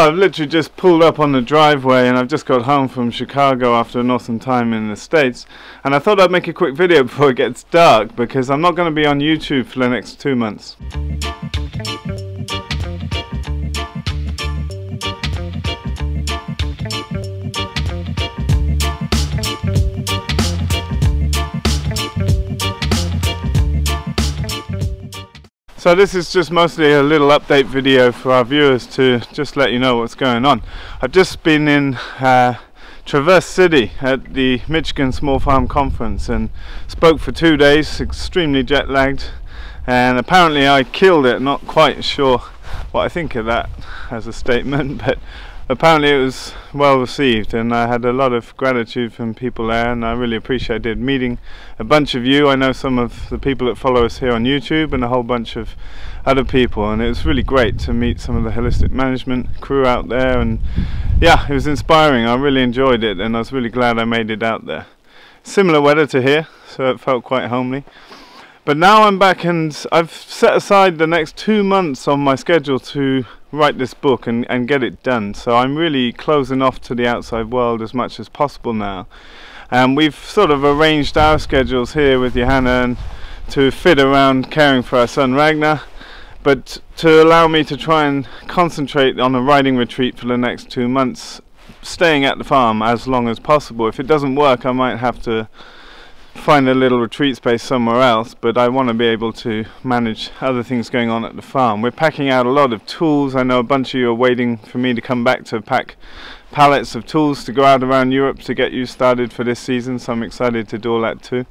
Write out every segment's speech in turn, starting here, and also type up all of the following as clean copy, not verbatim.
I've literally just pulled up on the driveway and I've just got home from Chicago after an awesome time in the States, and I thought I'd make a quick video before it gets dark because I'm not going to be on YouTube for the next 2 months. So this is just mostly a little update video for our viewers to just let you know what's going on. I've just been in Traverse City at the Michigan Small Farm Conference and spoke for 2 days, extremely jet lagged, and apparently I killed it. Not quite sure what I think of that as a statement, but apparently it was well received and I had a lot of gratitude from people there, and I really appreciated meeting a bunch of you. I know some of the people that follow us here on YouTube and a whole bunch of other people, and it was really great to meet some of the holistic management crew out there, and yeah, it was inspiring. I really enjoyed it and I was really glad I made it out there. Similar weather to here, so it felt quite homely. But now I'm back and I've set aside the next 2 months on my schedule to write this book and get it done. So I'm really closing off to the outside world as much as possible now. And we've sort of arranged our schedules here with Johanna and to fit around caring for our son Ragnar, but to allow me to try and concentrate on a writing retreat for the next 2 months, staying at the farm as long as possible. If it doesn't work, I might have to find a little retreat space somewhere else, but I want to be able to manage other things going on at the farm. We're packing out a lot of tools. I know a bunch of you are waiting for me to come back to pack pallets of tools to go out around Europe to get you started for this season, so I'm excited to do all that too.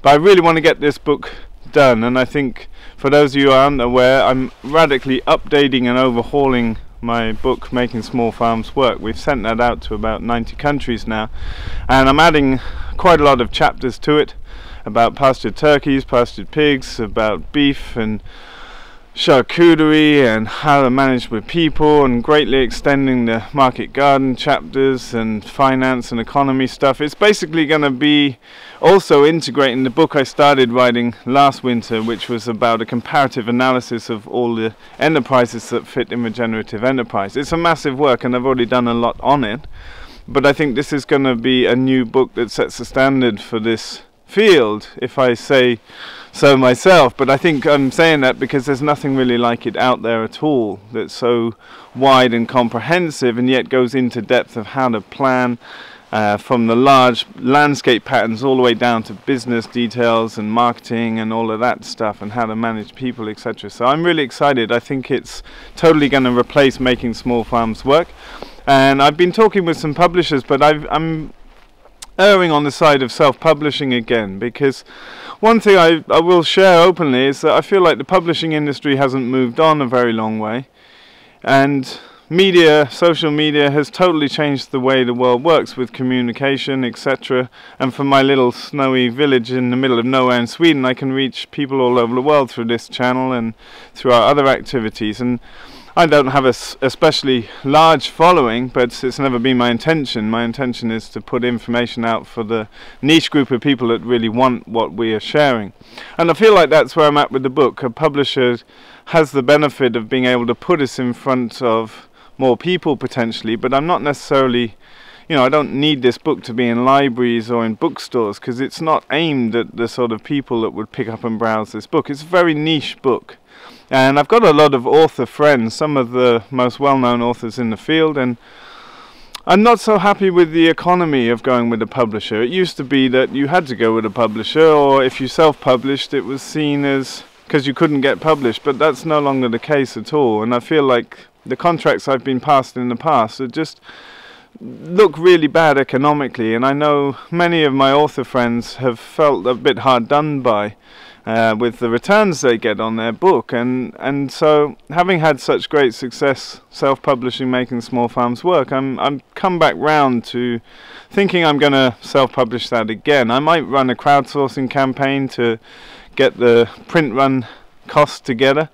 But I really want to get this book done, and I think for those of you who aren't aware, I'm radically updating and overhauling my book, Making Small Farms Work. We've sent that out to about 90 countries now, and I'm adding quite a lot of chapters to it about pastured turkeys, pastured pigs, about beef and charcuterie and how to manage with people, and greatly extending the market garden chapters and finance and economy stuff. It's basically going to be also integrating the book I started writing last winter, which was about a comparative analysis of all the enterprises that fit in regenerative enterprise. It's a massive work and I've already done a lot on it, but I think this is going to be a new book that sets the standard for this field, if I say so myself. But I think I'm saying that because there's nothing really like it out there at all that's so wide and comprehensive and yet goes into depth of how to plan from the large landscape patterns all the way down to business details and marketing and all of that stuff, and how to manage people, etc. So I'm really excited. I think it's totally going to replace Making Small Farms Work. And I've been talking with some publishers, but I'm erring on the side of self-publishing again, because one thing I will share openly is that I feel like the publishing industry hasn't moved on a very long way, and social media has totally changed the way the world works with communication, etc. And from my little snowy village in the middle of nowhere in Sweden, I can reach people all over the world through this channel and through our other activities. And I don't have a especially large following, but it's never been my intention. My intention is to put information out for the niche group of people that really want what we are sharing. And I feel like that's where I'm at with the book. A publisher has the benefit of being able to put us in front of more people potentially, but I'm not necessarily, I don't need this book to be in libraries or in bookstores, because it's not aimed at the sort of people that would pick up and browse this book. It's a very niche book. And I've got a lot of author friends, some of the most well-known authors in the field, and I'm not so happy with the economy of going with a publisher. It used to be that you had to go with a publisher, or if you self-published, it was seen as because you couldn't get published, but that's no longer the case at all. And I feel like the contracts I've been passed in the past are just look really bad economically, and I know many of my author friends have felt a bit hard done by with the returns they get on their book, and so having had such great success self-publishing Making Small Farms Work, I'm come back round to thinking I'm going to self-publish that again. I might run a crowdsourcing campaign to get the print run cost together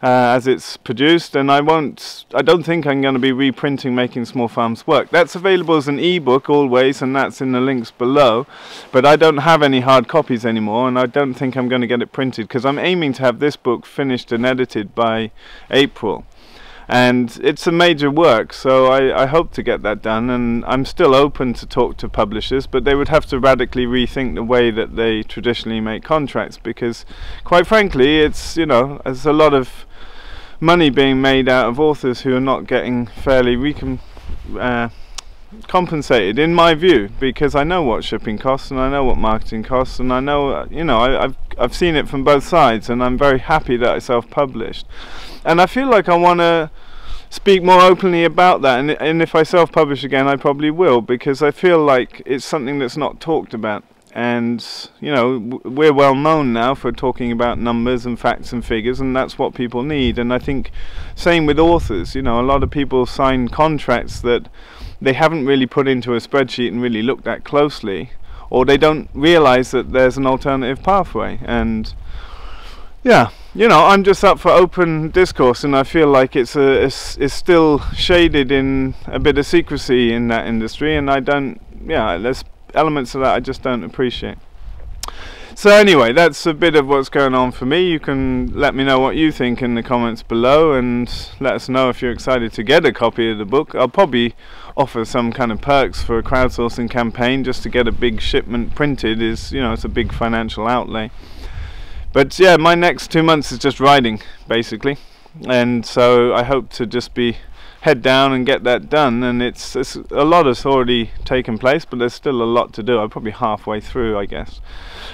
as it's produced, and I don't think I'm going to be reprinting Making Small Farms Work. That's available as an ebook always, and that's in the links below, but I don't have any hard copies anymore, and I don't think I'm going to get it printed, because I'm aiming to have this book finished and edited by April. and it's a major work, so I hope to get that done, and I'm still open to talk to publishers, but they would have to radically rethink the way that they traditionally make contracts, because quite frankly it's, you know, there's a lot of money being made out of authors who are not getting fairly compensated, in my view, because I know what shipping costs and I know what marketing costs, and I know, you know, I've seen it from both sides, and I'm very happy that I self-published, and I feel like I want to speak more openly about that, and if I self-publish again I probably will, because I feel like it's something that's not talked about. And you know, we're well known now for talking about numbers and facts and figures, and that's what people need. And I think same with authors, you know, a lot of people sign contracts that they haven't really put into a spreadsheet and really looked at closely, or they don't realize that there's an alternative pathway. And yeah, you know, I'm just up for open discourse, and I feel like it's still shaded in a bit of secrecy in that industry, and I don't, yeah, there's elements of that I just don't appreciate. So anyway, that's a bit of what's going on for me. You can let me know what you think in the comments below, and let us know if you're excited to get a copy of the book. I'll probably offer some kind of perks for a crowdsourcing campaign. Just to get a big shipment printed is, you know, it's a big financial outlay. But yeah, my next 2 months is just writing, basically, and so I hope to just be head down and get that done. And it's a lot has already taken place, but there's still a lot to do. I'm probably halfway through, I guess.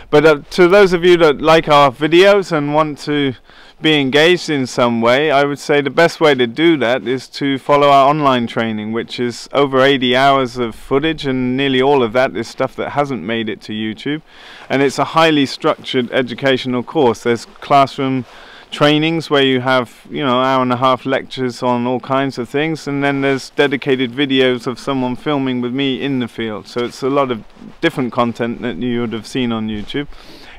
But to those of you that like our videos and want to be engaged in some way, I would say the best way to do that is to follow our online training, which is over 80 hours of footage, and nearly all of that is stuff that hasn't made it to YouTube. And it's a highly structured educational course. There's classroom trainings where you have, you know, hour-and-a-half lectures on all kinds of things, and then there's dedicated videos of someone filming with me in the field. So it's a lot of different content that you would have seen on YouTube.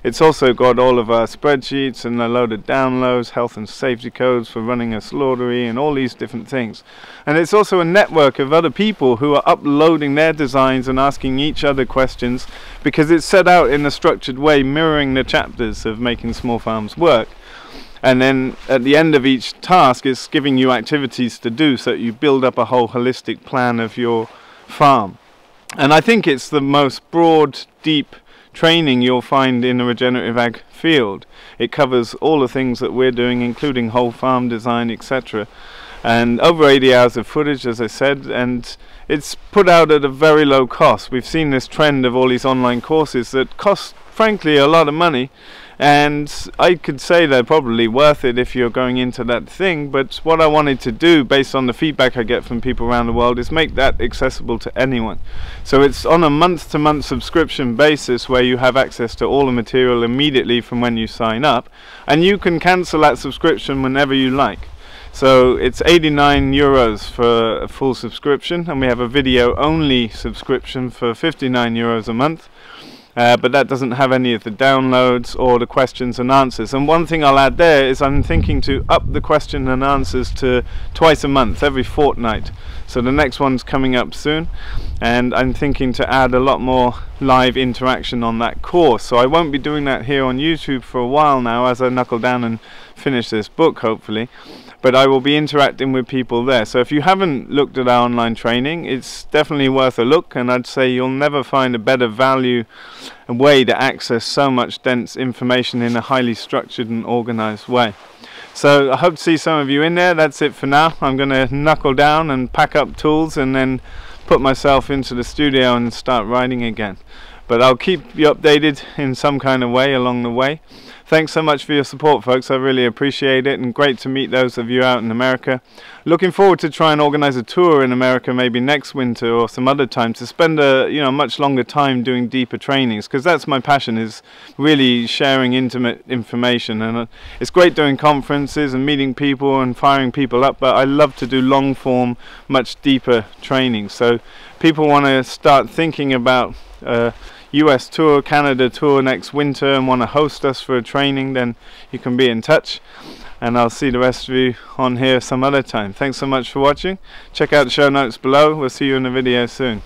It's also got all of our spreadsheets and a load of downloads, health and safety codes for running a slaughtery, and all these different things. And it's also a network of other people who are uploading their designs and asking each other questions, because it's set out in a structured way, mirroring the chapters of Making Small Farms Work. And then at the end of each task, it's giving you activities to do, so that you build up a whole holistic plan of your farm. And I think it's the most broad, deep training you'll find in the regenerative ag field. It covers all the things that we're doing, including whole farm design, etc. And over 80 hours of footage, as I said, and it's put out at a very low cost. We've seen this trend of all these online courses that cost, frankly, a lot of money. And I could say they're probably worth it if you're going into that thing, but what I wanted to do, based on the feedback I get from people around the world, is make that accessible to anyone. So it's on a month-to-month subscription basis, where you have access to all the material immediately from when you sign up, and you can cancel that subscription whenever you like. So it's 89 euros for a full subscription, and we have a video-only subscription for 59 euros a month. But that doesn't have any of the downloads or the questions and answers. And one thing I'll add there is I'm thinking to up the question and answers to twice a month, every fortnight. So the next one's coming up soon, and I'm thinking to add a lot more live interaction on that course. So I won't be doing that here on YouTube for a while now, as I knuckle down and finish this book, hopefully. But I will be interacting with people there. So if you haven't looked at our online training, it's definitely worth a look, and I'd say you'll never find a better value and way to access so much dense information in a highly structured and organized way. So I hope to see some of you in there. That's it for now. I'm going to knuckle down and pack up tools and then put myself into the studio and start writing again. But I'll keep you updated in some kind of way along the way. Thanks so much for your support, folks. I really appreciate it, and great to meet those of you out in America. Looking forward to try and organize a tour in America maybe next winter or some other time, to spend a much longer time doing deeper trainings, because that's my passion, is really sharing intimate information. And it's great doing conferences and meeting people and firing people up, but I love to do long form, much deeper training. So people want to start thinking about US tour, Canada tour next winter, and want to host us for a training, then you can be in touch, and I'll see the rest of you on here some other time. Thanks so much for watching. Check out the show notes below. We'll see you in the video soon.